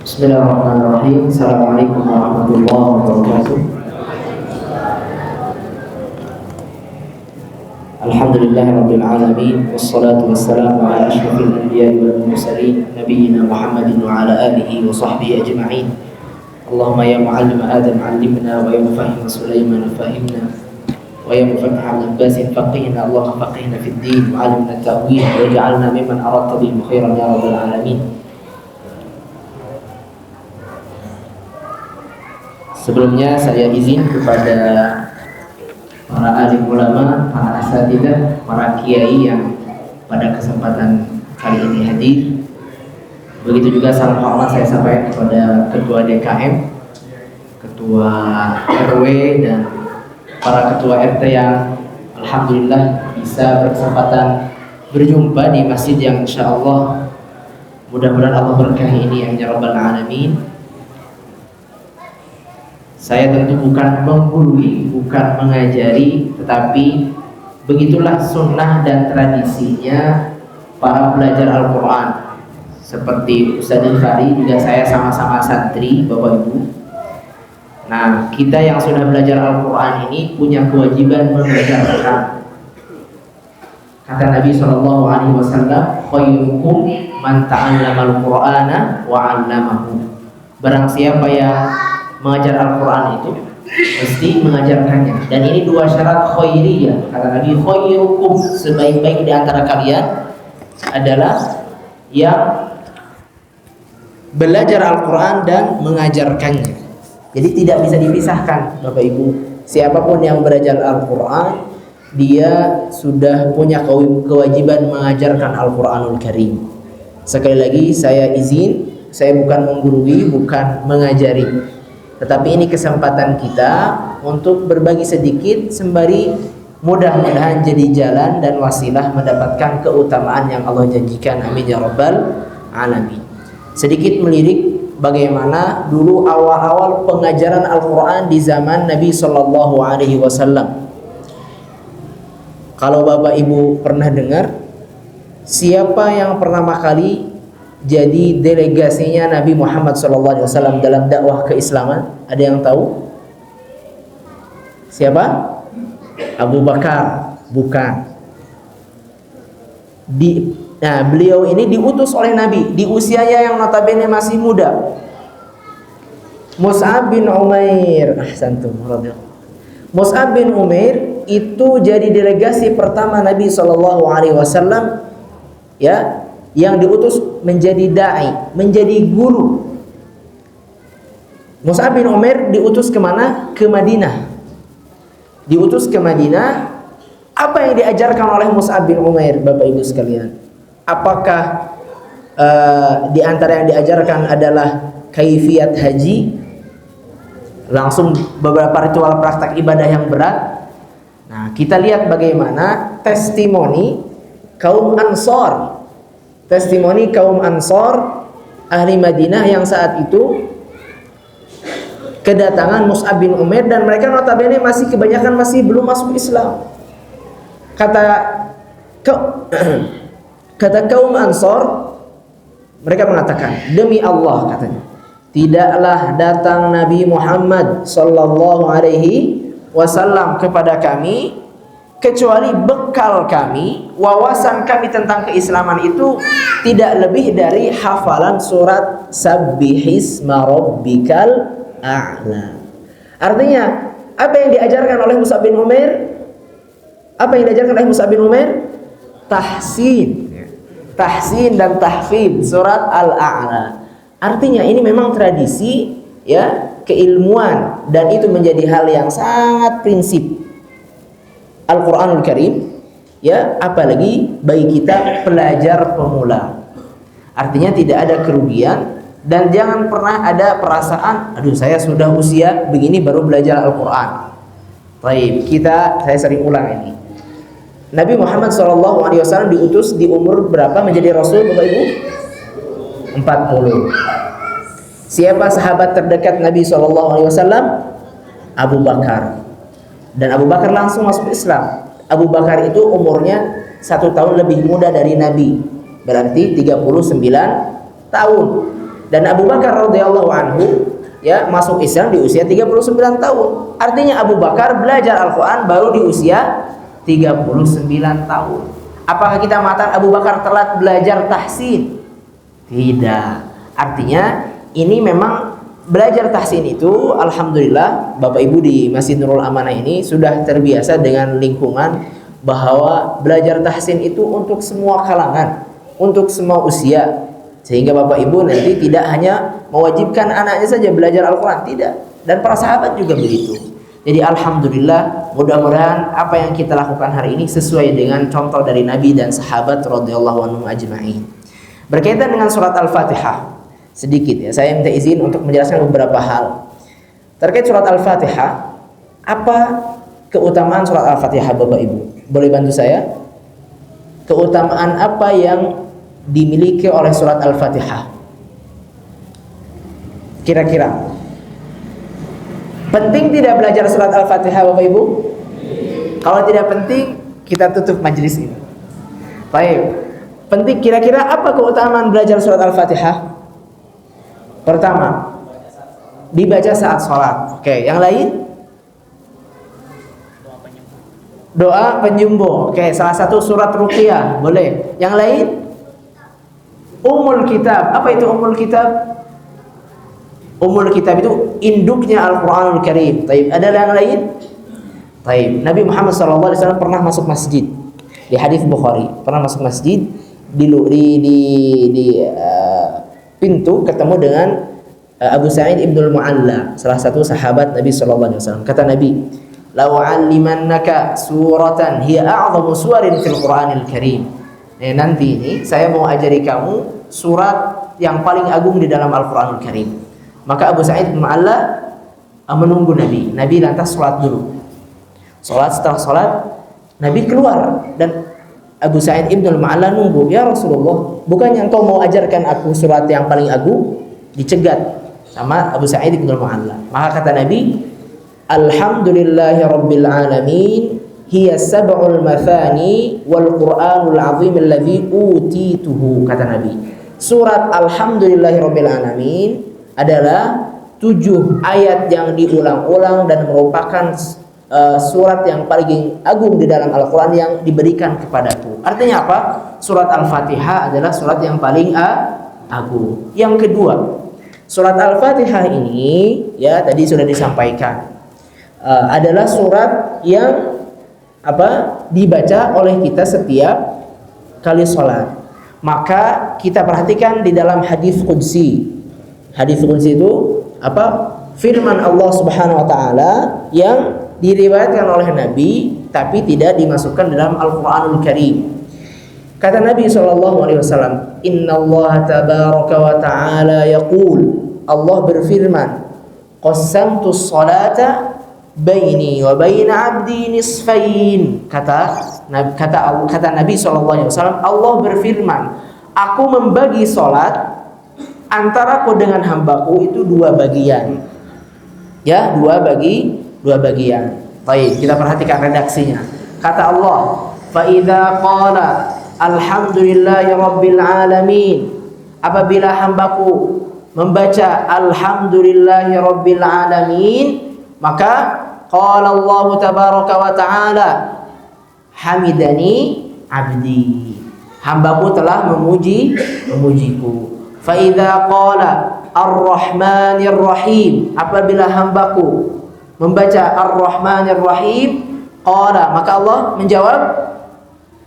Bismillahirrahmanirrahim. Assalamualaikum warahmatullahi wabarakatuh. Alhamdulillahirabbil alamin wassalatu wassalamu ala asyrofil anbiya'i wal mursalin nabiyyina Muhammadin wa ala alihi wa sahbihi ajma'in. Allahumma ya mu'allim Adam 'allimna wa ya mufahhim Sulaiman fahimna wa ya mufaqqih al-Abbas faqihna Allahumma faqihna fid din wa 'allimna at-ta'wil waj'alna mimman aradta bihim khairan ya rabbal alamin. Sebelumnya saya izin kepada para alim ulama, para asatidzah, para kiai yang pada kesempatan kali ini hadir. Begitu juga salam hormat saya sampaikan kepada ketua DKM, ketua RW dan para ketua RT yang alhamdulillah bisa berkesempatan berjumpa di masjid yang insyaallah mudah-mudahan Allah berkahi ini ya rabbal alamin. Saya tentu bukan menggurui, bukan mengajari, tetapi begitulah sunnah dan tradisinya para pelajar Al-Quran. Seperti Ustaz Fari, juga saya sama-sama santri, Bapak Ibu. Nah, kita yang sudah belajar Al-Quran ini punya kewajiban mengajarkan. Kata Nabi SAW, khairukum man ta'allamal Qur'ana wa 'allamahu. Barang siapa yang mengajar Al-Quran itu mesti mengajarkannya. Dan ini dua syarat khairiyah. Kata Nabi, khairukum, sebaik-baik di antara kalian adalah yang belajar Al-Quran dan mengajarkannya. Jadi tidak bisa dipisahkan Bapak Ibu. Siapapun yang belajar Al-Quran, dia sudah punya kewajiban mengajarkan Al-Quranul Karim. Sekali lagi saya izin, saya bukan menggurui, bukan mengajari, tetapi ini kesempatan kita untuk berbagi sedikit sembari mudah-mudahan jadi jalan dan wasilah mendapatkan keutamaan yang Allah janjikan. Amin ya rabbal alamin. Sedikit melirik bagaimana dulu awal-awal pengajaran Al-Quran di zaman Nabi SAW. Kalau Bapak Ibu pernah dengar, siapa yang pertama kali jadi delegasinya Nabi Muhammad SAW dalam dakwah keislaman? Ada yang tahu? Siapa? Abu Bakar? Bukan. Nah, beliau ini diutus oleh Nabi di usianya yang notabene masih muda. Mus'ab bin Umair, Mus'ab bin Umair itu jadi delegasi pertama Nabi SAW, ya, yang diutus menjadi da'i, menjadi guru. Mus'ab bin Umair diutus kemana? Ke Madinah. Diutus ke Madinah. Apa yang diajarkan oleh Mus'ab bin Umair, Bapak Ibu sekalian? Apakah di antara yang diajarkan adalah kaifiyat haji? Langsung beberapa ritual praktek ibadah yang berat? Nah, kita lihat bagaimana testimoni kaum Ansor. Testimoni kaum Ansor ahli Madinah yang saat itu kedatangan Mus'ab bin Umair, dan mereka notabene masih kebanyakan masih belum masuk Islam. Kata kaum Ansor, mereka mengatakan, demi Allah, katanya, tidaklah datang Nabi Muhammad sallallahu alaihi wasallam kepada kami kecuali bekal kami, wawasan kami tentang keislaman itu tidak lebih dari hafalan surat Sabbihisma Rabbikal A'la. Artinya, apa yang diajarkan oleh Mus'ab bin Umair? Apa yang diajarkan oleh Mus'ab bin Umair? Tahsin dan tahfidz surat Al-A'la. Artinya ini memang tradisi, ya, keilmuan, dan itu menjadi hal yang sangat prinsip Al-Quranul Karim, ya, apalagi bagi kita pelajar pemula. Artinya tidak ada kerugian, dan jangan pernah ada perasaan, aduh saya sudah usia begini baru belajar Al-Quran. Baik, saya sering ulang ini. Nabi Muhammad SAW diutus di umur berapa menjadi Rasul, Bapak Ibu? 40. Siapa sahabat terdekat Nabi SAW? Abu Bakar. Dan Abu Bakar langsung masuk Islam. Abu Bakar itu umurnya 1 tahun lebih muda dari Nabi, berarti 39 tahun. Dan Abu Bakar radhiyallahu anhu ya masuk Islam di usia 39 tahun. Artinya Abu Bakar belajar Al-Qur'an baru di usia 39 tahun. Apakah kita mengatakan Abu Bakar telat belajar tahsin? Tidak. Artinya ini memang belajar tahsin itu, alhamdulillah Bapak Ibu di Masjid Nurul Amanah ini sudah terbiasa dengan lingkungan bahwa belajar tahsin itu untuk semua kalangan, untuk semua usia. Sehingga Bapak Ibu nanti tidak hanya mewajibkan anaknya saja belajar Al-Quran, tidak. Dan para sahabat juga begitu. Jadi alhamdulillah, mudah-mudahan apa yang kita lakukan hari ini sesuai dengan contoh dari Nabi dan sahabat radhiyallahu anhum ajma'in. Berkaitan dengan surat Al-Fatihah, sedikit ya, saya minta izin untuk menjelaskan beberapa hal terkait surat Al-Fatihah. Apa keutamaan surat Al-Fatihah Bapak Ibu? Boleh bantu saya? Keutamaan apa yang dimiliki oleh surat Al-Fatihah? Kira-kira penting tidak belajar surat Al-Fatihah Bapak Ibu? Kalau tidak penting, kita tutup majelis ini. Baik. Penting, kira-kira apa keutamaan belajar surat Al-Fatihah? Pertama, dibaca saat sholat. Oke, yang lain? Doa penyembuh. Oke, salah satu surat ruqyah, boleh. Yang lain? Ummul kitab. Apa itu ummul kitab? Ummul kitab itu induknya Al-Qur'anul Karim. Taib. Ada yang lain? Taib. Nabi Muhammad SAW pernah masuk masjid. Di hadis Bukhari, pernah masuk masjid di pintu ketemu dengan Abu Sa'id Ibnul Mu'alla, salah satu sahabat Nabi SAW. Kata Nabi, "Lau 'allimannaka suratan hiya a'zamu suwarin fil Qur'anil Karim." Nanti ini saya mau ajari kamu surat yang paling agung di dalam Al-Qur'anul Karim. Maka Abu Sa'id Ibnul Mu'alla menunggu Nabi. Nabi lantas sholat dulu. Setelah sholat Nabi keluar dan Abu Sa'id Ibnul Mu'alla nunggu. "Ya Rasulullah, bukannya engkau mau ajarkan aku surat yang paling agung?" Dicegat sama Abu Sa'id Ibnul Mu'alla. Maka kata Nabi, "Alhamdulillahi Rabbil Alamin, hiya sab'ul mathani wal Qur'anul azim alladhi utituhu." Kata Nabi, surat Alhamdulillahi Rabbil Alamin adalah 7 ayat yang diulang-ulang dan merupakan surat yang paling agung di dalam Al-Quran yang diberikan kepadaku. Artinya apa? Surat Al-Fatihah adalah surat yang paling agung. Yang kedua, surat Al-Fatihah ini ya tadi sudah disampaikan adalah surat yang dibaca oleh kita setiap kali sholat. Maka kita perhatikan di dalam hadis qudsi. Hadis qudsi itu firman Allah Subhanahu wa taala yang diriwayatkan oleh Nabi tapi tidak dimasukkan dalam Al-Qur'anul Karim. Kata Nabi SAW, "Innallaha tabaraka wa ta'ala yaqul." Allah berfirman, "Qassamtu sholata baini wa baina 'abdi nisfain." Kata Nabi SAW, Allah berfirman, "Aku membagi salat antaraku dengan hambaku itu 2 bagian." Ya, 2 bagian. Baik, kita perhatikan redaksinya. Kata Allah, "Fa idza qala alhamdulillahi rabbil alamin." Apabila hambaku membaca alhamdulillahi rabbil alamin, maka qala Allah tabaraka wa taala, "Hamidani abdi." Hambaku telah memujiku. Fa idza qala ar-rahmanir rahim. Apabila hambaku membaca Ar-Rahmanir Rahim, qala, maka Allah menjawab,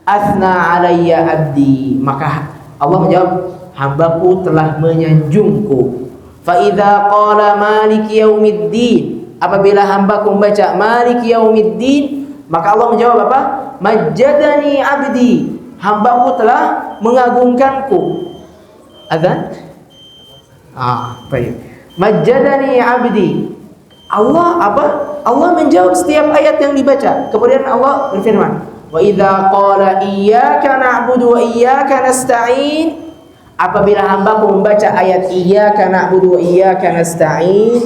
"Athna alayya abdi." Maka Allah menjawab, hambaku telah menyanjungku. Fa idza qala maliki yaumiddin. Apabila hambaku membaca maliki yaumiddin, maka Allah menjawab apa? Majjadani abdi. Hambaku telah mengagungkanku. Azan? Baik. Majjadani abdi. Allah menjawab setiap ayat yang dibaca. Kemudian Allah berfirman, "Wa idza qala iyyaka na'budu wa iyyaka nasta'in." Apabila hambaku membaca ayat iyyaka na'budu wa iyyaka nasta'in,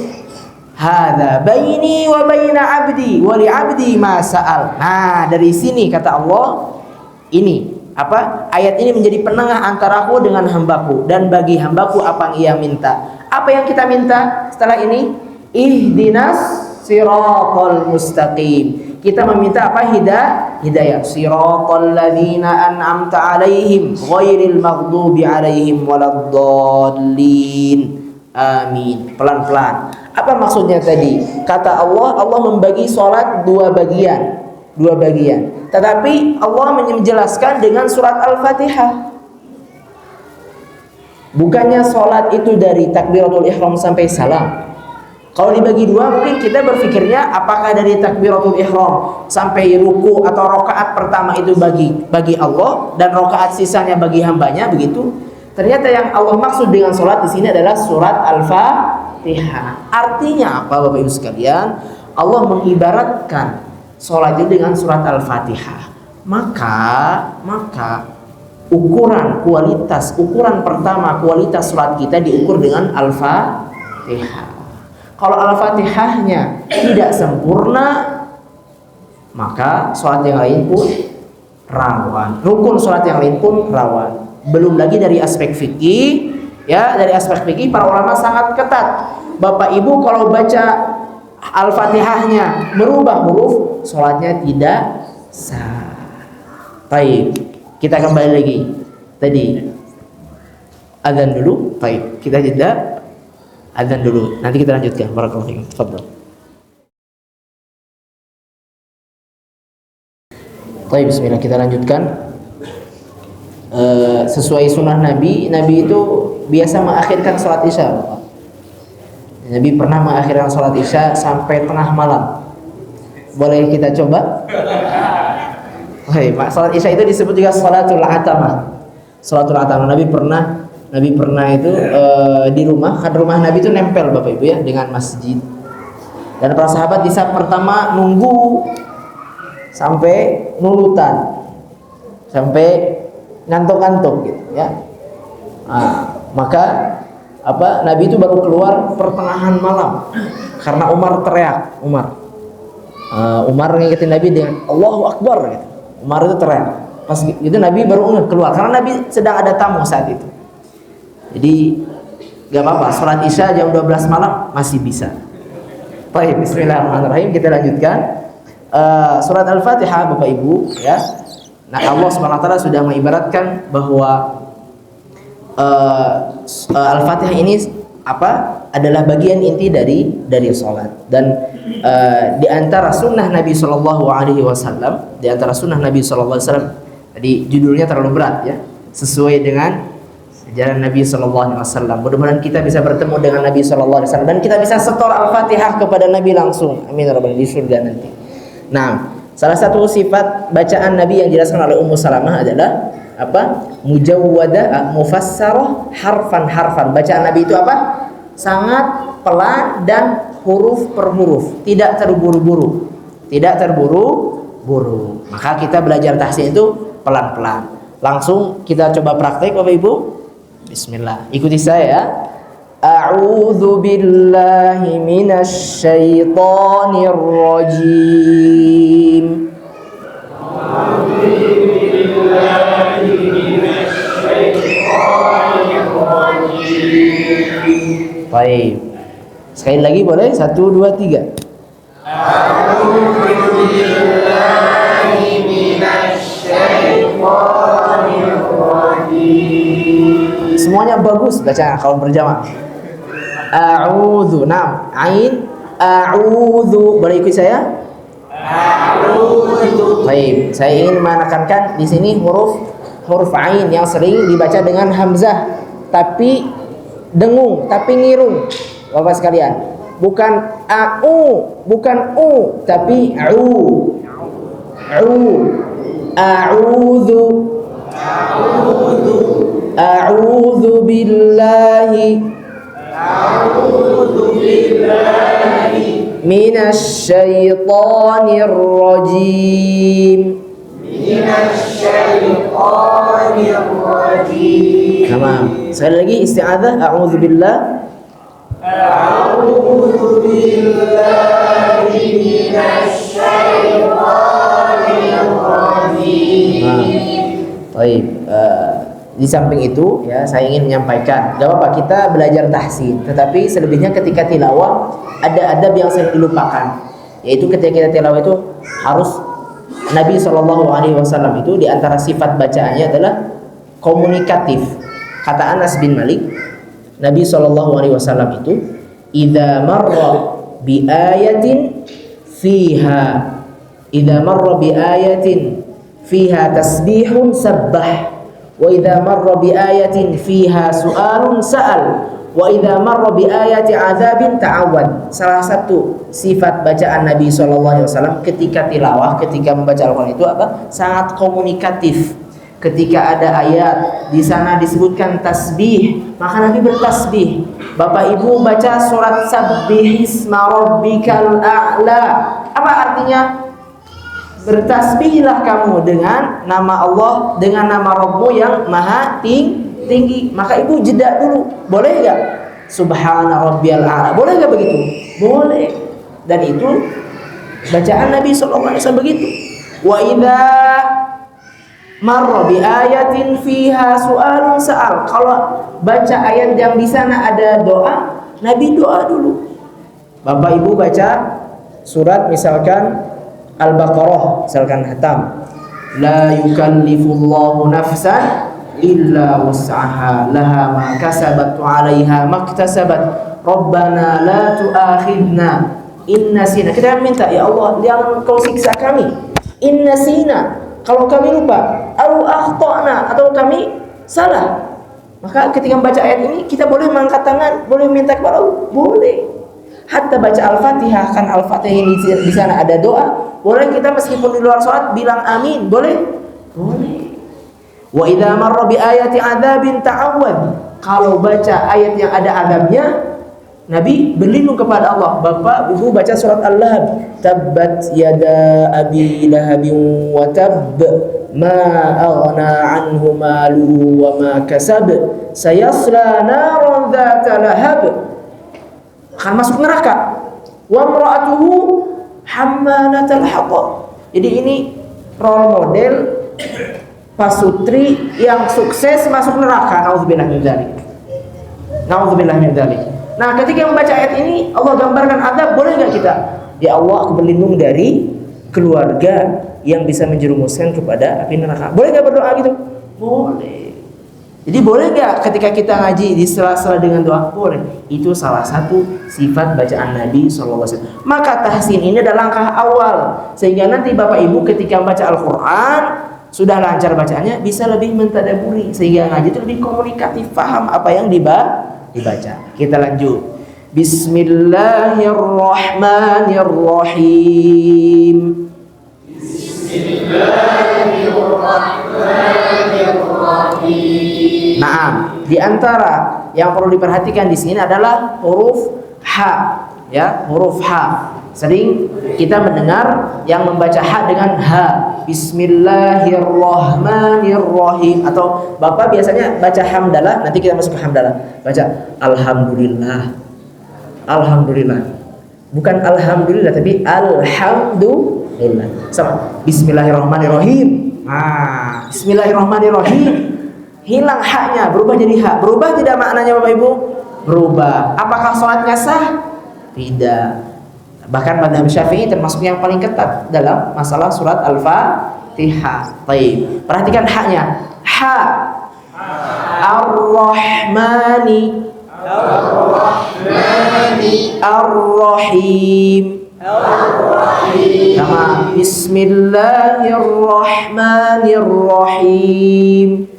hadza baini wa baina 'abdi wa li 'abdi ma sa'al. Nah, dari sini kata Allah, ini ayat ini menjadi penengah antara aku dengan hambaku, dan bagi hambaku apa yang ia minta. Apa yang kita minta setelah ini? Ihdinas siratal mustaqim. Kita meminta apa? Hidayah. Siratal ladzina an'amta 'alaihim ghairil maghdubi 'alaihim waladdallin. Amin. Pelan-pelan. Apa maksudnya tadi? Kata Allah membagi sholat dua bagian. Tetapi Allah menjelaskan dengan surat Al-Fatihah. Bukannya sholat itu dari takbiratul ihram sampai salam. Kalau dibagi dua, mungkin kita berpikirnya apakah dari takbiratul ihram sampai ruku atau rakaat pertama itu bagi Allah dan rakaat sisanya bagi hambanya, begitu? Ternyata yang Allah maksud dengan sholat di sini adalah surat Al-Fatihah. Artinya apa, Bapak Ibu sekalian? Allah mengibaratkan sholat itu dengan surat Al-Fatihah. Maka ukuran pertama kualitas sholat kita diukur dengan Al-Fatihah. Kalau Al-Fatihahnya tidak sempurna, maka sholat yang lain pun rawan. Rukun sholat yang lain pun rawan. Belum lagi dari aspek fikih, ya, dari aspek fikih para ulama sangat ketat. Bapak Ibu kalau baca Al-Fatihahnya merubah huruf, sholatnya tidak sah. Baik, kita kembali lagi. Tadi azan dulu, baik. Kita jeda azan dulu. Nanti kita lanjutkan. Barakallahu fiikum. Tafadhol. Baik, bismillah, kita lanjutkan. Sesuai sunnah Nabi itu biasa mengakhirkan sholat isya. Nabi pernah mengakhirkan sholat isya sampai tengah malam. Boleh kita coba? Sholat isya itu disebut juga sholatul atamah. Sholatul atamah. Nabi pernah itu di rumah, kan rumah Nabi itu nempel, Bapak Ibu, ya, dengan masjid. Dan para sahabat di saat pertama nunggu sampai nulutan, sampai ngantuk-ngantuk gitu, ya. Maka Nabi itu baru keluar pertengahan malam karena Umar teriak. Umar ngingetin Nabi dengan Allahu Akbar gitu. Umar itu teriak. Pas itu Nabi baru keluar karena Nabi sedang ada tamu saat itu. Jadi gak apa-apa, sholat isya jam 12 malam masih bisa. Baik, bismillahirrahmanirrahim, kita lanjutkan. Surat Al-Fatihah, Bapak Ibu, ya. Nah, Allah SWT sudah mengibaratkan bahwa Al-Fatihah ini adalah bagian inti dari sholat. Dan di antara sunnah Nabi SAW, tadi judulnya terlalu berat, ya, sesuai dengan ajaran Nabi SAW. Mudah-mudahan kita bisa bertemu dengan Nabi SAW dan kita bisa setor Al-Fatihah kepada Nabi langsung. Amin ya rabbal alamin, di surga nanti. Nah, salah satu sifat bacaan Nabi yang dijelaskan oleh Ummu Salamah adalah mujawwada, mufassarah, harfan. Bacaan Nabi itu sangat pelan dan huruf per huruf, tidak terburu-buru. Maka kita belajar tahsin itu pelan-pelan. Langsung kita coba praktek, Bapak Ibu. Bismillah, ikuti saya. A'udzu billahi minasy syaithanir rajim. Baik. Sekali lagi boleh? 1, 2, 3. A'udzu billahi minasy syaithanir rajim. Semuanya bagus baca kalau berjamaah. A'udzu, ain, a'udzu. Boleh ikut saya? A'udzu. Baik, saya ingin menekankan di sini huruf ain yang sering dibaca dengan hamzah, tapi dengung, tapi ngirung. Bapak sekalian, bukan bukan u, tapi a'udzu billahi minasy syaithanir rajim. Tamam. Sekali lagi isti'adzah, a'udzu billahi minasy syaithanir rajim. Baik, di samping itu ya saya ingin menyampaikan, gak apa-apa kita belajar tahsin, tetapi selebihnya ketika tilawah ada adab yang sering dilupakan, yaitu ketika kita tilawah itu harus Nabi SAW itu di antara sifat bacaannya adalah komunikatif. Kata Anas bin Malik, Nabi SAW itu idza marra bi ayatin fiha fiha tasbihun sabbah wa idza marra bi ayatin fiha su'alun sa'al wa idza marra bi ayati 'adzabin ta'awwad. Salah satu sifat bacaan Nabi SAW ketika tilawah, ketika membaca Al-Qur'an itu apa? Sangat komunikatif. Ketika ada ayat di sana disebutkan tasbih, maka Nabi bertasbih. Bapak Ibu baca surat Sabbihisma rabbikal a'la. Apa artinya? Bertasbihlah kamu dengan nama Allah, dengan nama Rabbmu yang maha tinggi. Maka ibu jeda dulu, boleh gak? Subhana rabbiyal a'la, boleh gak begitu? Boleh. Dan itu bacaan Nabi SAW begitu. Wa idza marra bi ayatin fiha su'alun sa'al. Kalau baca ayat yang di sana ada doa, Nabi doa dulu. Bapak Ibu baca surat misalkan Al-Baqarah, misalkan hatam, la yukallifullahu nafsan illa wus'aha laha ma kasabat wa 'alaiha maktasabat rabbana la tu'akhidna in nasina. Kita minta, ya Allah, jangan kau siksa kami in nasina, kalau kami lupa, au akhtana, atau kami salah. Maka ketika membaca ayat ini kita boleh mengangkat tangan, boleh minta kepada Allah, boleh. Hatta baca Al-Fatihah, kan Al-Fatihah ini di sana ada doa, boleh kita meskipun di luar sholat bilang amin, boleh? Boleh. Wa idza marra bi ayati adzabin ta'awwad. Kalau baca ayat yang ada adabnya, Nabi berlindung kepada Allah. Bapak Ibu baca surat Al-Lahab, tabbat yada abi lahabin wa tabb ma aghna anhu maluhu wa ma kasab sayasla naran dzata lahab, akan masuk neraka. Wa imra'atuhu hammalatal hatab. Jadi ini role model pasutri yang sukses masuk neraka. Nauzubillah min dzalik. Nauzubillah min dzalik. Nah, ketika membaca ayat ini Allah gambarkan adab, boleh enggak kita? Ya Allah, aku berlindung dari keluarga yang bisa menjerumuskan kepada api neraka. Boleh enggak berdoa gitu? Boleh. Jadi boleh gak ketika kita ngaji di sela-sela dengan doa? Boleh. Itu salah satu sifat bacaan Nabi SAW. Maka tahsin ini adalah langkah awal, sehingga nanti Bapak Ibu ketika membaca Al-Quran sudah lancar bacaannya, bisa lebih mentadaburi, sehingga ngaji itu lebih komunikatif, paham apa yang dibaca. Kita lanjut. Bismillahirrahmanirrahim. Nah, di antara yang perlu diperhatikan di sini adalah huruf H, ya, huruf H. Sering kita mendengar yang membaca H dengan H. Bismillahirrahmanirrahim. Atau Bapak biasanya baca hamdalah, nanti kita masuk ke hamdalah. Baca alhamdulillah. Alhamdulillah. Bukan alhamdulillah tapi alhamdulillah. Sama. Bismillahirrahmanirrahim. Nah, bismillahirrahmanirrahim. Hilang haknya, berubah jadi hak. Berubah tidak maknanya Bapak Ibu? Berubah. Apakah sholatnya sah? Tidak. Bahkan mazhab Syafi'i termasuk yang paling ketat dalam masalah surat Al-Fatihah. Baik. Perhatikan haknya. Ha. Ar-Rahmani. Ar-Rahim. Sama. Bismillahirrahmanirrahim.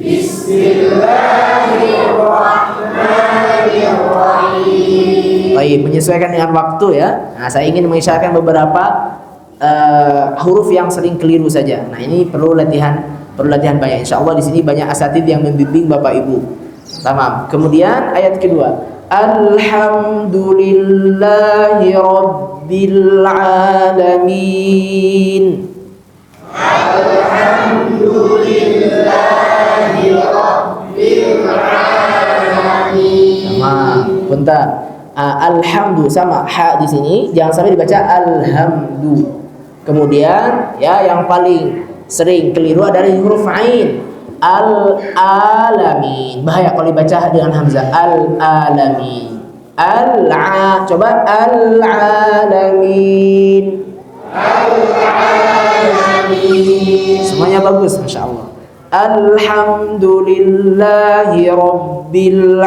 Bismillahirrahmanirrahim. Baik, menyesuaikan dengan waktu ya. Nah, saya ingin mengisyaratkan beberapa huruf yang sering keliru saja. Nah, ini perlu latihan banyak. Insya Allah di sini banyak asatidz yang membimbing Bapak Ibu. Tamam. Kemudian ayat kedua. Alhamdulillahi rabbil alamin. Alhamdulillahi rabbil alamin. Sama, bentar. Alhamdu sama ha di sini jangan sampai dibaca alhamdu. Kemudian ya yang paling sering keliru adalah huruf ain. Al-alamin. Bahaya kalau dibaca dengan hamzah. Al-alamin. Coba al-alamin. Al-alamin. Semuanya bagus, masya Allah. Alhamdulillahi rabbil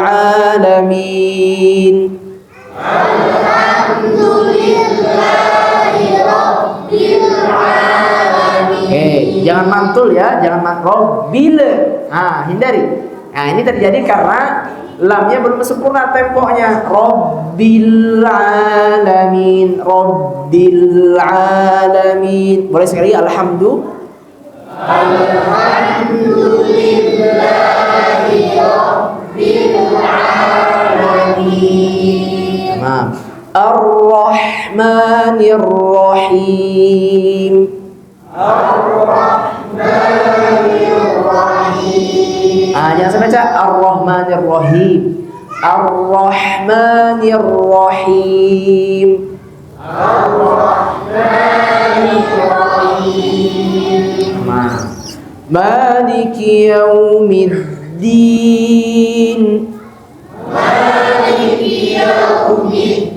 alamin. Alhamdulillahi rabbil alamin. Oke, jangan mantul ya, jangan rabbil. Hindari. Nah, ini terjadi karena lamnya belum sempurna tempoknya. Rabbil alamin, rabbil alamin. Boleh sekali alhamdulillah. Alhamdulillahi rabbil alamin. Tamam. Ar-Rahmanir Rahim. Ar-Rahmanir Rahim. Jangan sampai baca Ar-Rahmanir Rahim. Ar-Rahmanir Rahim. Ar-Rahmanir Rahim. Maliki yaumiddin. Maliki yaumiddin.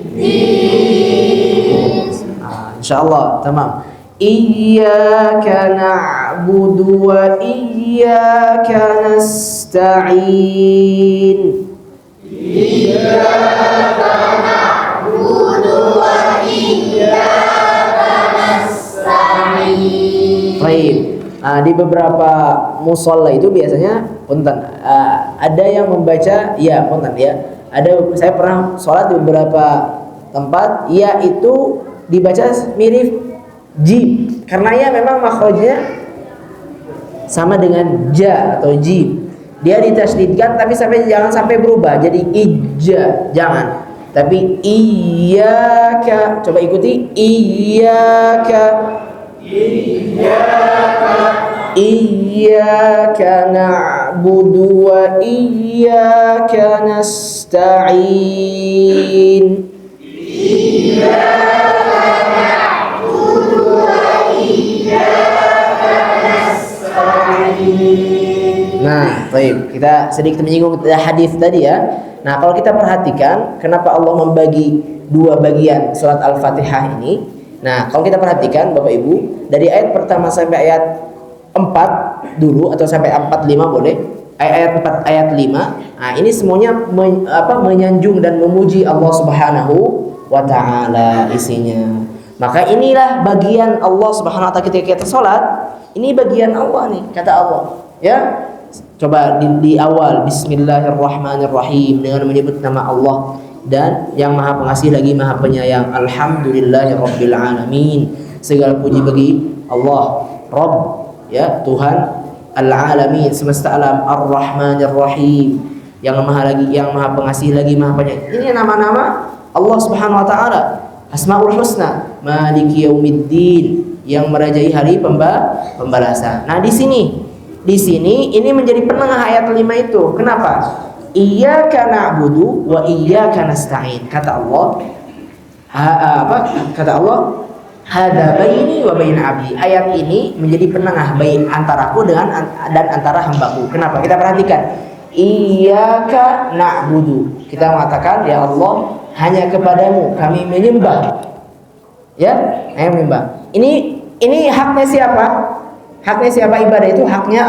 Insyaallah, tamam. Iyyaka na'budu wa iyyaka nasta'in. Iyyaka na'budu wa iyyaka nasta'in. Baik. Di beberapa musola itu biasanya punten, ada yang membaca ya punten ya. Saya pernah sholat di beberapa tempat ya itu dibaca mirip jim, karena ya memang makhrajnya sama dengan ja atau jim. Dia ditasydidkan tapi jangan sampai berubah jadi ija, jangan. Tapi iyyaka, coba ikuti iyyaka. Iyyaka na'budu wa iyyaka nasta'in. Iyyaka na'budu wa iyyaka nasta'in. Nah, baik, kita sedikit menyinggung hadis tadi ya. Nah, kalau kita perhatikan kenapa Allah membagi dua bagian surat Al-Fatihah ini. Nah, kalau kita perhatikan Bapak Ibu, dari ayat pertama sampai ayat 4 dulu atau sampai 45 boleh. Ayat 4 ayat 5. Nah, ini semuanya menyanjung dan memuji Allah Subhanahu wa taala isinya. Maka inilah bagian Allah Subhanahu wa taala ketika kita salat. Ini bagian Allah nih, kata Allah. Ya. Coba di awal bismillahirrahmanirrahim dengan menyebut nama Allah. Dan yang maha pengasih lagi maha penyayang. Alhamdulillahirabbil alamin. Segala puji bagi Allah, Rabb, ya, Tuhan al-alamin, semesta alam. Ar-Rahmanir Rahim, yang maha pengasih lagi maha penyayang. Ini nama-nama Allah Subhanahu wa taala. Asmaul Husna. Maliki yaumiddin, yang merajai hari pembalasan. Nah, di sini ini menjadi penengah ayat 5 itu. Kenapa? Iyyaka na'budu wa iyyaka nasta'in. Kata Allah, kata Allah, hada baini wa bain abdi. Ayat ini menjadi penengah bain antaraku dan antara hambaku. Kenapa? Kita perhatikan. Iyyaka na'budu. Kita mengatakan, ya Allah, hanya kepadamu kami menyembah. Ya, hanya menyembah. Ini haknya siapa? Haknya siapa ibadah itu? Haknya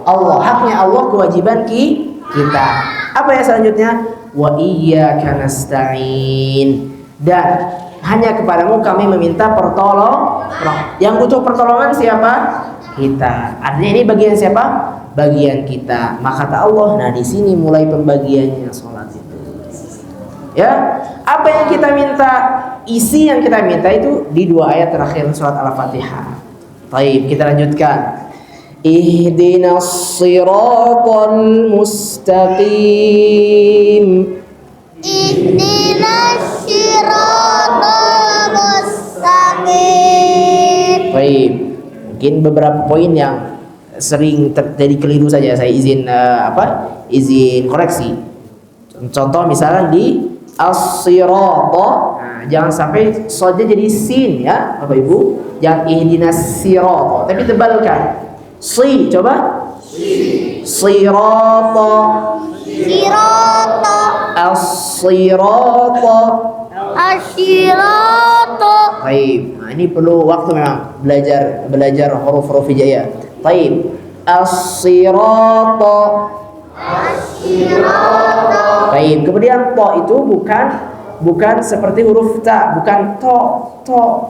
Allah. Haknya Allah, kewajiban kita. Apa yang selanjutnya? Wa iyyaka nasta'in. Dan hanya kepadamu kami meminta pertolongan. Yang butuh pertolongan siapa? Kita. Artinya ini bagian siapa? Bagian kita. Maka kata Allah, nah di sini mulai pembagiannya salat itu. Ya, apa yang kita minta, isi yang kita minta itu di 2 ayat terakhir surat Al-Fatihah. Baik, kita lanjutkan. Ihdinas siratal mustaqim. Ihdinas siratal mustaqim. Baik, mungkin beberapa poin yang sering terjadi keliru saja saya izin izin koreksi. Contoh misalnya di as-sirata. Nah, jangan sampai sodnya jadi sin ya, Bapak Ibu. Jangan ihdinas sirata, tapi tebalkan. Si, coba. Sirata. Sirata. As-sirata. Asyirata. Baik. Nah, ini perlu waktu memang belajar huruf-huruf hijaiyah. Baik. As-sirata. Asyirata. Baik. Kemudian to itu bukan seperti huruf ta, bukan to,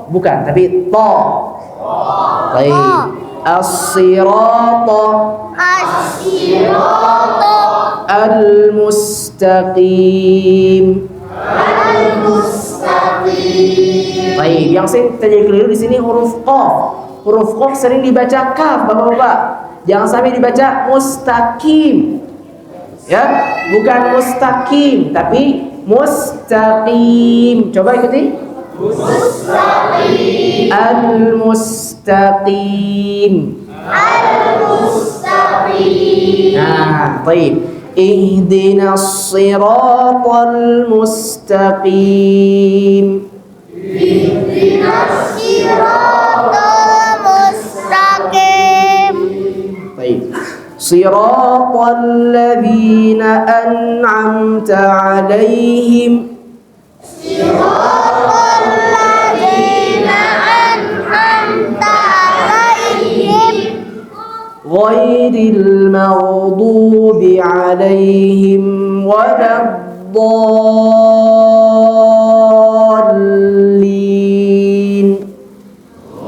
bukan, tapi to. Baik. As-sirata. Asyirata. Al-mustaqim. Al-mustaqim. Baik, yang sering terjadi keliru di sini huruf qaf. Huruf qaf sering dibaca kaf, Bapak-bapak. Jangan sampai dibaca mustaqim. Ya, bukan mustaqim, tapi mustaqim. Coba ikuti. Mustaqim. Al-mustaqim. Al-mustaqim. Nah, baik. Ihdinas siratal mustaqim. Ihdinas siratal mustaqim. Baik. Siratal ladzina an'amta 'alaihim. Siratal ladzina an'amta 'alaihim. Ghairil maghdubi 'alaihim waladdallin.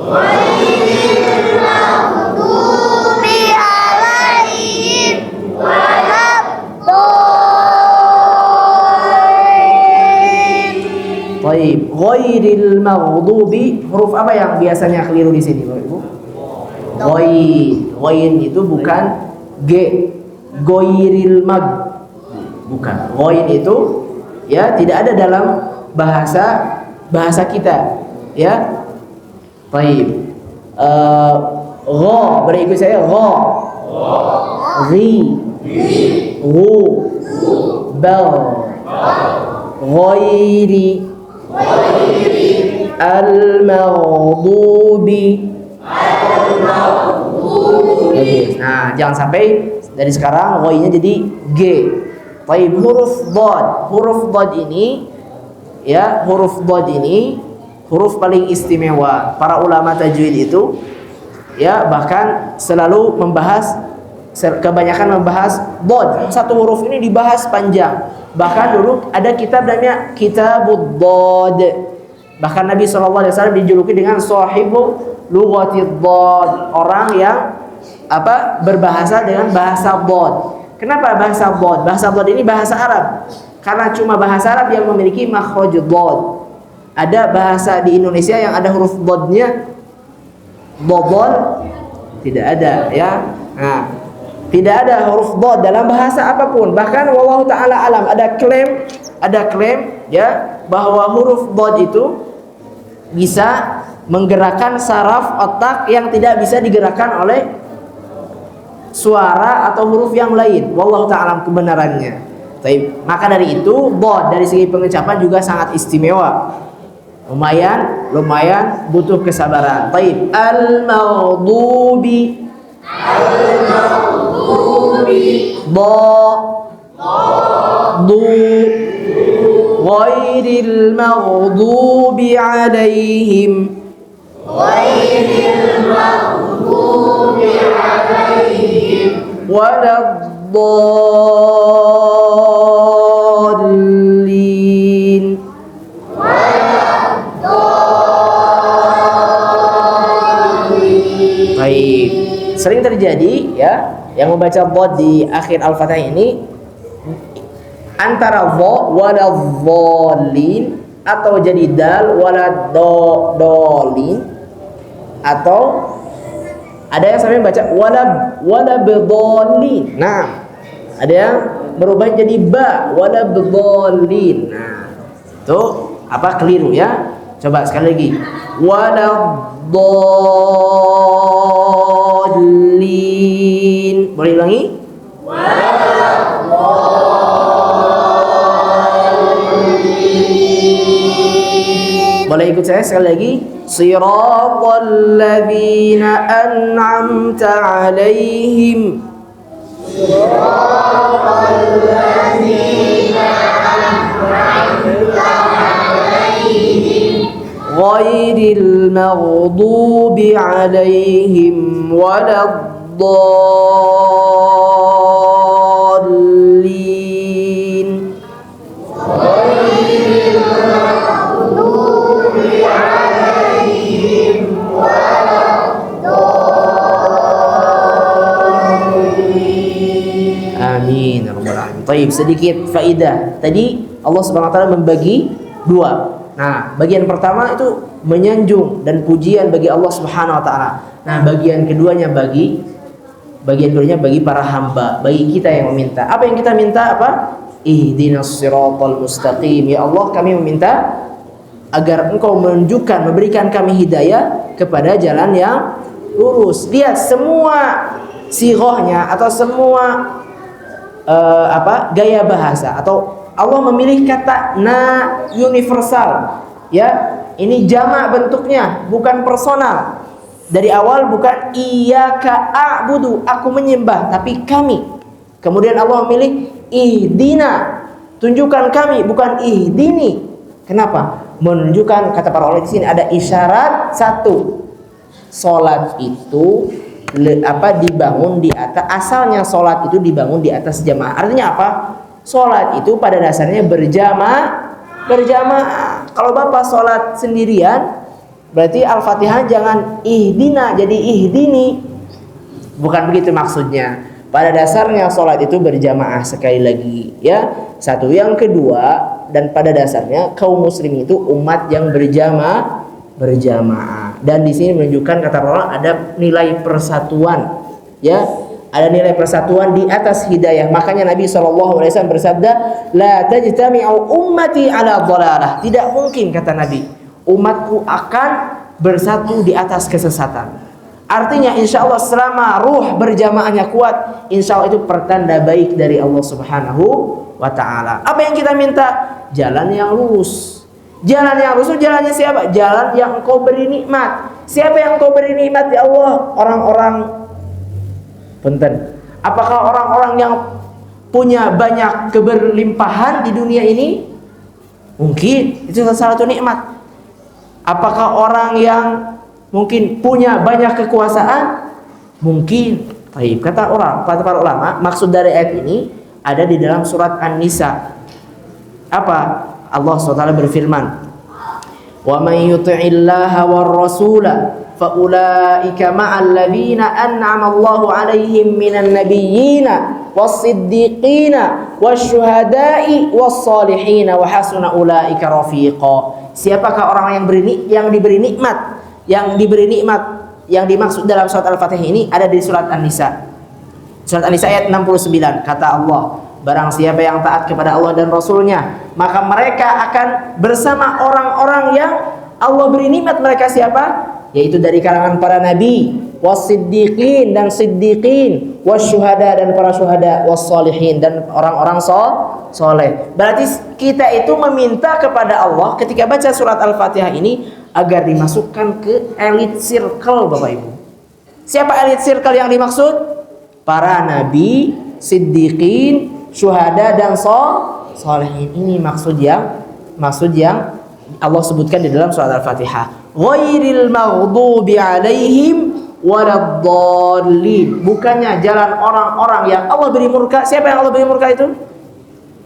Ghairil maghdubi 'alaihim waladdallin. Baik, ghairil maghdubi, huruf apa yang biasanya keliru di sini, Bapak Ibu? Ghain itu bukan g, ghairil mag, bukan. Ghain itu ya tidak ada dalam bahasa kita, ya. Baik. Gha, beri ikut saya, gha. Ghi. Ghu. Bal. Ghairi. Al-maghdubi. Nah, jangan sampai dari sekarang ghainnya jadi g. Baik, huruf dhad ini ya, huruf paling istimewa. Para ulama tajwid itu ya bahkan selalu kebanyakan membahas dhad. Satu huruf ini dibahas panjang. Bahkan dulu ada kitab namanya Kitabud Dhad. Bahkan Nabi SAW dijuluki dengan sahibu lughatid dhad, orang yang berbahasa dengan bahasa dhad. Kenapa bahasa dhad? Bahasa dhad ini bahasa Arab. Karena cuma bahasa Arab yang memiliki makhraj dhad. Ada bahasa di Indonesia yang ada huruf dhadnya, dhadhal tidak ada ya. Nah, tidak ada huruf dhad dalam bahasa apapun. Bahkan wallahu taala alam ada klaim ya bahwa huruf dhad itu bisa menggerakkan saraf otak yang tidak bisa digerakkan oleh suara atau huruf yang lain. Wallahu ta'ala kebenarannya. Baik, maka dari itu dhad dari segi pengucapan juga sangat istimewa. Lumayan butuh kesabaran. Baik, al-maghdubi. Du. Ghairil maghdubi 'alaihim. Waladdallin. Baik, sering terjadi ya yang membaca dhad di akhir Al-Fatihah ini antara dha waladzallin atau jadi dal waladdallin, atau ada yang sampai baca walabdallin. Nah, ada yang berubah jadi ba walabdallin. Nah, itu keliru ya. Coba sekali lagi. Walabdallin. Boleh ulangi? ikut saya sekali lagi. Siratal ladzina an'amta 'alaihim. Siratal ladzina an'amta 'alaihim ghairil maghdubi 'alaihim waladdallin. Ghairil maghdubi 'alaihim waladdallin. Amin ya rabbal alamin. Baik, sedikit faidah. Tadi Allah Subhanahu wa taala membagi dua. Nah, bagian pertama itu menyanjung dan pujian bagi Allah Subhanahu wa taala. Nah, bagian keduanya bagi para hamba, bagi kita yang meminta. Apa yang kita minta apa? Ihdinas siratal mustaqim. Ya Allah, kami meminta agar Engkau menunjukkan, memberikan kami hidayah kepada jalan yang lurus. Lihat semua sighahnya atau semua gaya bahasa atau Allah memilih kata na universal, ya. Ini jamak bentuknya, bukan personal. Dari awal bukan iyyaka a'budu, aku menyembah, tapi kami. Kemudian Allah memilih ihdina, tunjukkan kami, bukan ihdini. Kenapa? Menunjukkan, kata para ulama di sini ada isyarat satu. Salat itu dibangun di atas, asalnya salat itu dibangun di atas jamaah. Artinya apa? Salat itu pada dasarnya berjamaah. Kalau Bapak salat sendirian, berarti Al-Fatihah jangan ihdina jadi ihdini. Bukan begitu maksudnya. Pada dasarnya salat itu berjamaah, sekali lagi, ya. Satu, yang kedua, dan pada dasarnya kaum muslim itu umat yang berjamaah. Dan di sini menunjukkan, kata Allah, ada nilai persatuan, ya. Ada nilai persatuan di atas hidayah. Makanya Nabi SAW bersabda, la tajtami'u ummati ala dhalalah. Tidak mungkin, kata Nabi, umatku akan bersatu di atas kesesatan. Artinya insya Allah selama ruh berjamaahnya kuat, insya Allah itu pertanda baik dari Allah Subhanahu wa ta'ala. Apa yang kita minta? Jalan yang lurus. Jalan yang lurus, jalannya siapa? Jalan yang Engkau beri nikmat. Siapa yang Engkau beri nikmat, ya Allah? Apakah orang-orang yang punya banyak keberlimpahan di dunia ini? Mungkin itu salah satu nikmat. Apakah orang yang mungkin punya banyak kekuasaan? Mungkin. Baik, kata para ulama, maksud dari ayat ini ada di dalam surat An-Nisa. Apa? Allah SWT berfirman, "Wa may yuti'illaha war rasula faulaika ma'al ladzina an'ama Allahu 'alaihim minan nabiyyina was-siddiqina wasyuhada'i was-solihin wa hasuna ulaika rafiqa." Siapakah orang yang diberi nikmat? Yang dimaksud dalam surat Al-Fatihah ini ada di surat An-Nisa. Surat An-Nisa ayat 69, kata Allah, barang siapa yang taat kepada Allah dan Rasulnya, maka mereka akan bersama orang-orang yang Allah beri nikmat. Mereka siapa? Yaitu dari kalangan para nabi, was-siddiqin dan siddiqin, wasyuhada dan para syuhada, was-solihin dan orang-orang soleh. Berarti kita itu meminta kepada Allah ketika baca surat Al-Fatihah ini agar dimasukkan ke elite circle, Bapak Ibu. Siapa elite circle yang dimaksud? Para nabi, siddiqin, syuhada dan sholihin. Ini maksud yang Allah sebutkan di dalam surat Al-Fatihah. Ghairil maghdubi 'alaihim waladdallin. Bukannya jalan orang-orang yang Allah beri murka. Siapa yang Allah beri murka itu?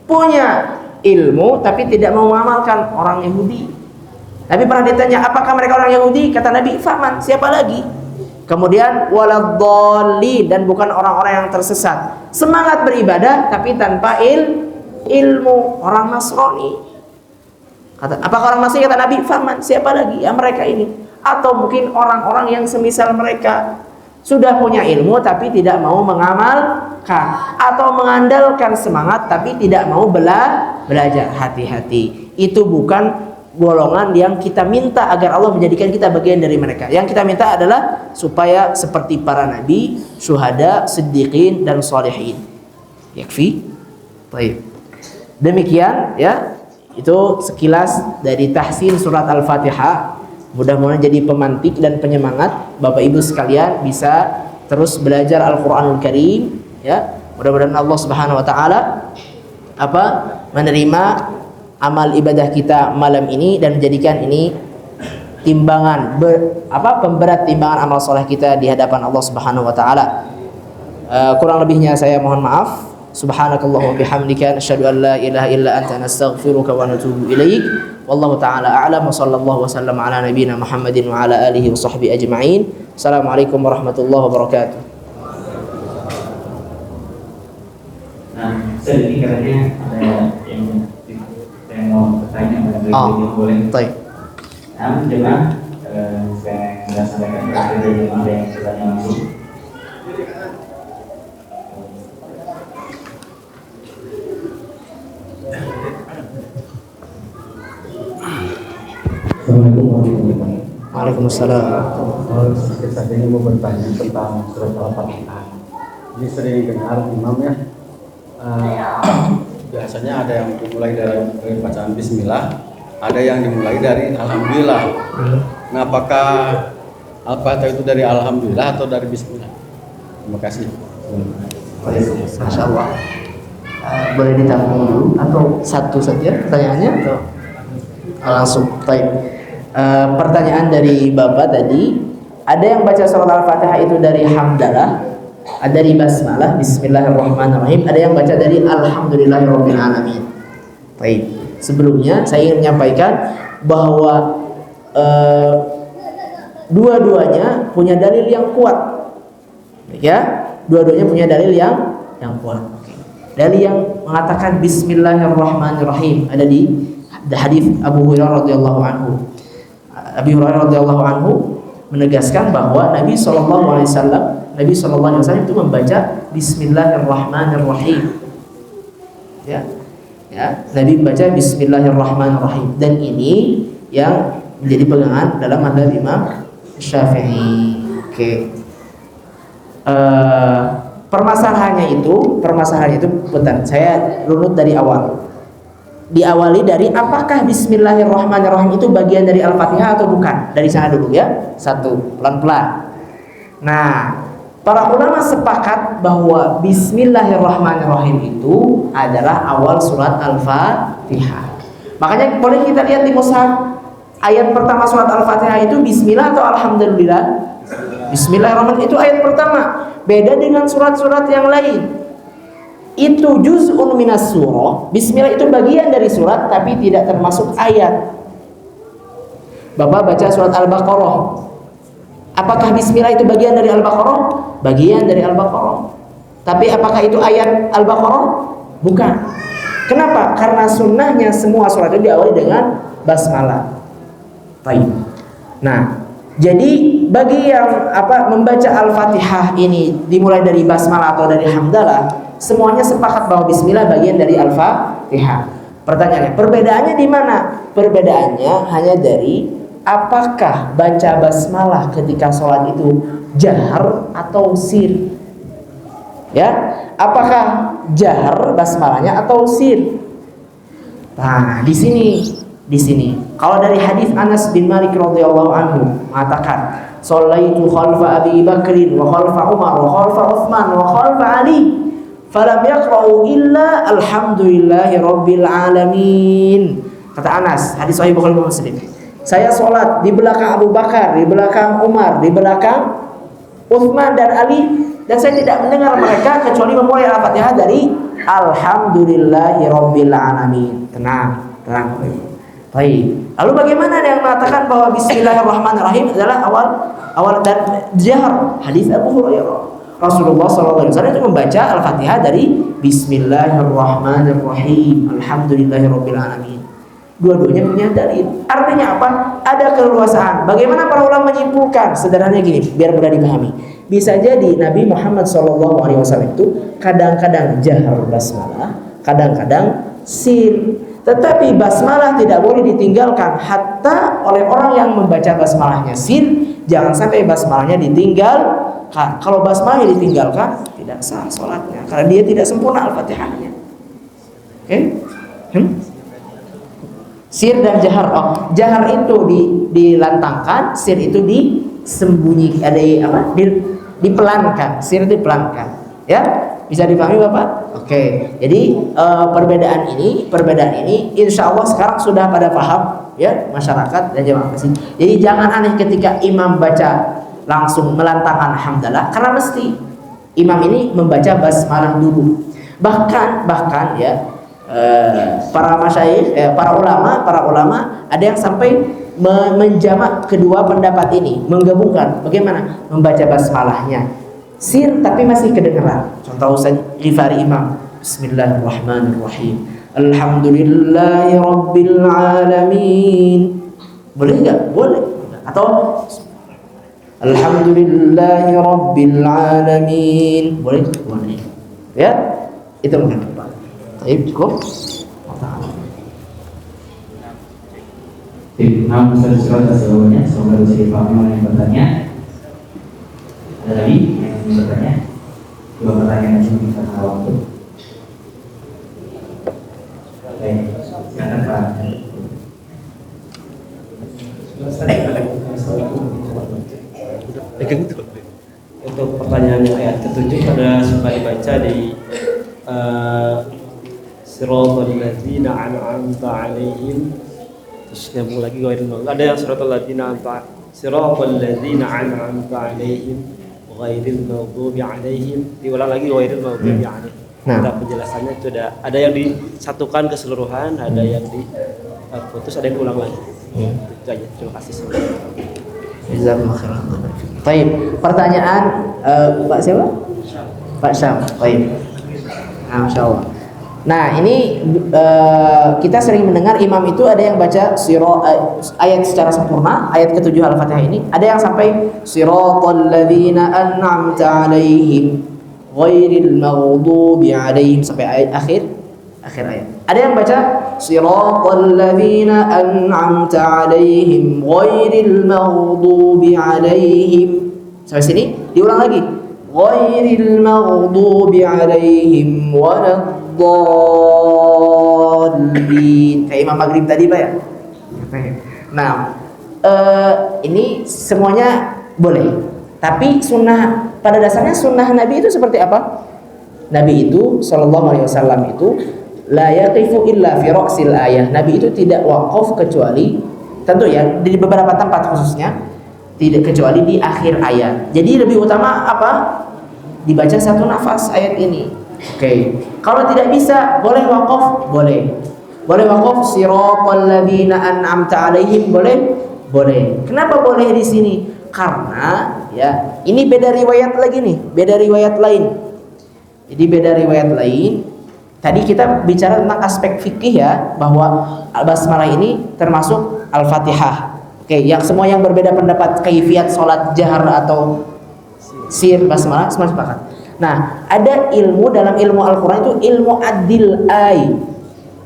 Punya ilmu tapi tidak mau mengamalkan, orang Yahudi. Tapi pernah ditanya, apakah mereka orang Yahudi? Kata Nabi, faman, siapa lagi? Kemudian waladdallin, dan bukan orang-orang yang tersesat. Semangat beribadah tapi tanpa ilmu, orang Nasrani. Apakah orang Nasrani? Kata Nabi, faman, siapa lagi? Ya mereka ini. Atau mungkin orang-orang yang semisal mereka, sudah punya ilmu tapi tidak mau mengamalkan, atau mengandalkan semangat tapi tidak mau belajar. Hati-hati, itu bukan golongan yang kita minta agar Allah menjadikan kita bagian dari mereka. Yang kita minta adalah supaya seperti para nabi, syuhada, siddiqin dan sholihin. Yakfi? Baik. Demikian, ya. Itu sekilas dari tahsin surat Al-Fatihah. Mudah-mudahan jadi pemantik dan penyemangat Bapak Ibu sekalian bisa terus belajar Al-Qur'anul Karim, ya. Mudah-mudahan Allah Subhanahu wa taala menerima amal ibadah kita malam ini dan menjadikan ini timbangan pemberat timbangan amal soleh kita di hadapan Allah Subhanahu wa taala. Kurang lebihnya saya mohon maaf. Subhanakallah wa bihamdika nasyhadu an la ilaha illa anta nastaghfiruka wa natubu ilaik. Wallahu taala a'lam wa sallallahu wa sallam ala nabiyyina Muhammadin wa ala alihi wa sahbihi ajma'in. Assalamualaikum warahmatullahi wabarakatuh. Nah, ini katanya ada yang saya mau bertanya pada beliau, boleh? Baik. Nah, jemaah, saya nggak sampaikan terakhir dari ada yang bertanya langsung. Assalamualaikum warahmatullahi wabarakatuh. Waalaikumsalam. Saya ingin mau bertanya tentang surat Al-Fatihah. Ini sering dengar imam ya. Biasanya ada yang dimulai dari bacaan Bismillah, ada yang dimulai dari Alhamdulillah. Nah, apakah Al-Fatihah itu dari Alhamdulillah atau dari Bismillah? Terima kasih. Masya Allah. Boleh ditampung dulu atau satu saja pertanyaannya atau langsung? Baik. Pertanyaan dari Bapak tadi, ada yang baca surat Al-Fatihah itu dari hamdalah, ada dari basmalah, bismillahirrahmanirrahim, ada yang baca dari alhamdulillahirabbil alamin. Baik. Sebelumnya saya ingin menyampaikan bahwa dua-duanya punya dalil yang kuat. Ya, dua-duanya punya dalil yang kuat. Dalil yang mengatakan bismillahirrahmanirrahim ada di hadis Abu Hurairah radhiyallahu anhu. Abi Hurairah radhiyallahu anhu menegaskan bahwa Nabi sallallahu alaihi wasallam itu membaca bismillahirrahmanirrahim. Ya. Nabi membaca bismillahirrahmanirrahim dan ini yang menjadi pegangan dalam mazhab Imam Syafi'i. Oke. Permasalahannya itu bentar, saya runut dari awal. Diawali dari apakah bismillahirrahmanirrahim itu bagian dari Al-Fatihah atau bukan? Dari sana dulu ya. Satu, pelan-pelan. Nah, para ulama sepakat bahwa bismillahirrahmanirrahim itu adalah awal surat Al-Fatihah. Makanya boleh kita lihat di mushaf ayat pertama surat Al-Fatihah itu bismillah atau alhamdulillah? Bismillahirrahmanirrahim itu ayat pertama. Beda dengan surat-surat yang lain. Itu juz'un minas surah. Bismillah itu bagian dari surat tapi tidak termasuk ayat. Bapak baca surat Al-Baqarah. Apakah bismillah itu bagian dari Al-Baqarah? Bagian dari Al-Baqarah. Tapi apakah itu ayat Al-Baqarah? Bukan. Kenapa? Karena sunnahnya semua surat itu diawali dengan basmalah. Baik. Nah, jadi bagi yang membaca Al-Fatihah ini dimulai dari basmalah atau dari hamdalah, semuanya sepakat bahwa bismillah bagian dari Al-Fatihah. Pertanyaannya, perbedaannya di mana? Perbedaannya hanya dari apakah baca basmalah ketika sholat itu jahar atau sir. Ya, apakah jahar basmalahnya atau sir? Nah, di sini. Kalau dari hadis Anas bin Malik radhiyallahu anhu mengatakan, "Shallaitu khalfa Abi Bakrin wa khalfa Umar wa khalfa Utsman wa khalfa Ali, falam yaqra'u illa alhamdulillahi rabbil alamin." Kata Anas, hadis sahih Bukhari dan Muslim. Saya sholat di belakang Abu Bakar, di belakang Umar, di belakang Utsman dan Ali, dan saya tidak mendengar mereka kecuali memulai Al-Fatihah dari alhamdulillahi rabbil alamin. Tenang. Baik. Lalu bagaimana ada yang mengatakan bahwa bismillahirrahmanirrahim adalah awal dan jahar? Hadis Abu Hurairah. Rasulullah SAW itu membaca Al-Fatihah dari bismillahirrahmanirrahim, alhamdulillahirabbil alamin. Dua-duanya punya dalil. Artinya apa? Ada keleluasaan. Bagaimana para ulama menyimpulkan? Sederhananya gini, biar mudah dipahami. Bisa jadi Nabi Muhammad SAW itu kadang-kadang jahar basmalah, kadang-kadang sir. Tetapi basmalah tidak boleh ditinggalkan hatta oleh orang yang membaca basmalahnya sir. Jangan sampai basmalahnya ditinggalkan. Kalau basmalahnya ditinggalkan, tidak sah sholatnya karena dia tidak sempurna Al-Fatihahnya. Oke? Sir dan jahar. Oh, jahar itu dilantangkan, sir itu disembunyikan, dipelankan. Sir dipelankan. Ya, bisa dipahami Bapak? Oke. Jadi perbedaan ini insya Allah sekarang sudah pada paham ya masyarakat dan jemaah masjid. Jadi jangan aneh ketika imam baca langsung melantangkan hamdalah, karena mesti imam ini membaca basmalah dulu. Bahkan ya para masyayikh, para ulama ada yang sampai menjamak kedua pendapat ini, menggabungkan. Bagaimana? Membaca basmalahnya sir tapi masih kedengaran. Contoh Ustaz Ghifari Imam, Bismillahirrahmanirrahim, Alhamdulillahi Rabbil Alamin. Boleh nggak? Boleh. Atau Alhamdulillahi Rabbil Alamin. Boleh? Boleh. Ya, itu mungkin Pak. Baik, cukup. Terima kasih atas jawabannya. Semoga bisa dipahami oleh yang bertanya. Ada lagi yang ingin bertanya? Dua pertanyaan aja mungkin karena waktu. Oke, silakan Pak. Untuk pertanyaan ayat ke-7 pada suka dibaca di siratal ladzina an'amta 'alaihim, terus nyambung lagi ghairil maghdubi. Ada yang siratal ladzina an'amta 'alaihim ghairil maghdubi 'alaihim, diulang lagi ghairil maghdubi 'alaihim. Nah, Ada penjelasannya itu ada yang disatukan keseluruhan, ada yang diputus, ada yang diulang lagi. Itu aja. Terima kasih semua. Jazakumullah khairan. Baik, pertanyaan Pak siapa? Pak Syam. Baik. Masya Allah. Nah, ini kita sering mendengar imam itu ada yang baca ayat secara sempurna, ayat ke-7 Al-Fatihah ini, ada yang sampai siratal ladzina an'amta 'alaihim ghairil maghdubi 'alaihim sampai ayat akhir ayat. Ada yang baca siratal ladzina an'amta 'alaihim ghairil maghdubi 'alaihim. Sampai sini diulang lagi. Ghairil maghdubi 'alaihim waladdallin. Kayak Imam Maghrib tadi Pak ya. Nah, ini semuanya boleh. Tapi sunnah, pada dasarnya sunnah Nabi itu seperti apa? Nabi itu sallallahu alaihi wasallam itu la yaqifu illa fi ra'sil ayah. Nabi itu tidak waqaf kecuali, tentu ya di beberapa tempat khususnya, tidak kecuali di akhir ayat. Jadi lebih utama apa? Dibaca satu nafas ayat ini. Oke. Kalau tidak bisa, boleh waqaf? Boleh. Boleh waqaf siratal ladzina an'amta 'alaihim? Boleh? Boleh. Kenapa boleh di sini? Karena ya, ini beda riwayat lagi nih, beda riwayat lain. Jadi beda riwayat lain. Tadi kita bicara tentang aspek fikih ya, bahwa basmalah ini termasuk Al-Fatihah. Oke, yang semua yang berbeda pendapat kaifiat salat jahar atau sir basmalah semua sepakat. Nah, ada ilmu dalam ilmu Al-Qur'an itu ilmu adil ai.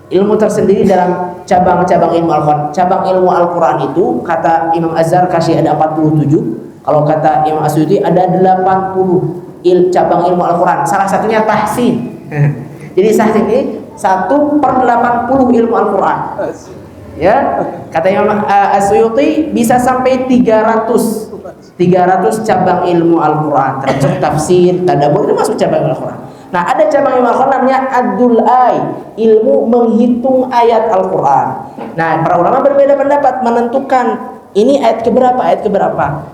Ilmu tersendiri dalam cabang-cabang ilmu Al-Qur'an. Cabang ilmu Al-Qur'an itu kata Imam Az-Zarkashi ada 47, kalau kata Imam Asyuti ada 80 cabang ilmu Al-Qur'an. Salah satunya tahsin. Jadi tahsin ini 1/80 ilmu Al-Qur'an. Ya, kata Imam Asyuti bisa sampai 300 cabang ilmu Al-Qur'an, termasuk tafsir, tadabbur, itu masuk cabang Al-Qur'an. Nah, ada cabang ilmu Al-Qur'an namanya Adul Ay, ilmu menghitung ayat Al-Qur'an. Nah, para ulama berbeda pendapat menentukan ini ayat keberapa.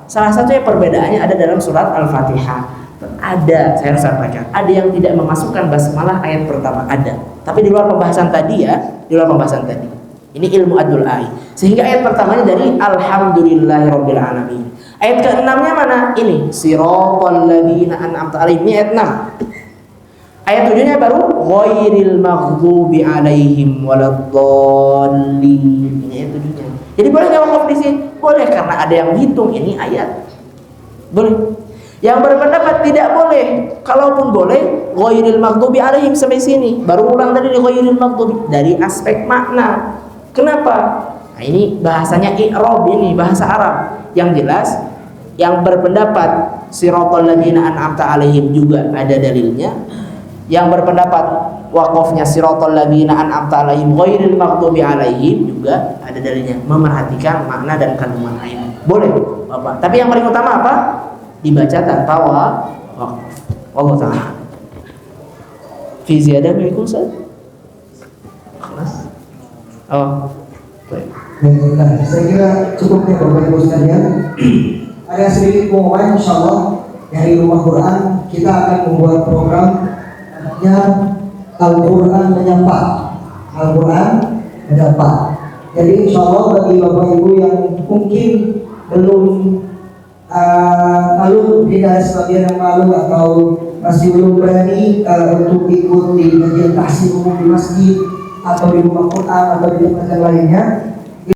Salah satunya perbedaannya ada dalam surat Al-Fatihah. Ada, saya harus sampaikan, ada yang tidak memasukkan basmalah ayat pertama, ada. Tapi di luar pembahasan tadi ya, di luar pembahasan tadi. Ini ilmu Adul Ay. Sehingga ayat pertamanya dari Alhamdulillahirabbil alamin. Ayat ke-6-nya mana? Ini siratal ladzina an'amta 'alaihim, ini ayat 6. Ayat 7-nya baru ghairil maghdubi 'alaihim waladdallin. Ini ayat 7-nya. Jadi boleh enggak waqaf di sini? Boleh, karena ada yang hitung ini ayat. Boleh. Yang berpendapat tidak boleh. Kalaupun boleh, ghairil maghdubi 'alaihim sampai sini. Baru ulang tadi ghairil maghdubi dari aspek makna. Kenapa? Nah, ini bahasanya i'rab, ini bahasa Arab. Yang jelas yang berpendapat siratal ladzina an'amta 'alaihim juga ada dalilnya. Yang berpendapat wakofnya siratal ladzina an'amta 'alaihim ghairil maghdubi 'alaihim juga ada dalilnya, memerhatikan makna dan kandungan ayat. Boleh, Bapak. Tapi yang paling utama apa? Dibaca tanpa wakaf. Allah Ta'ala. Fi ziyadah minkum Ustaz? Kelas? Oh. Baik. Nah, saya kira cukupnya Bapak Ibu sekalian. Ada sedikit pengumuman, insyaallah dari Rumah Quran kita akan membuat program namanya Al-Quran Menyapa. Al-Quran Menyapa. Jadi insyaallah bagi Bapak Ibu yang mungkin belum malu, tidak sebagian yang malu atau masih belum berani untuk ikut di kajian tahsin umum di masjid atau di rumah Quran atau di tempat yang lainnya,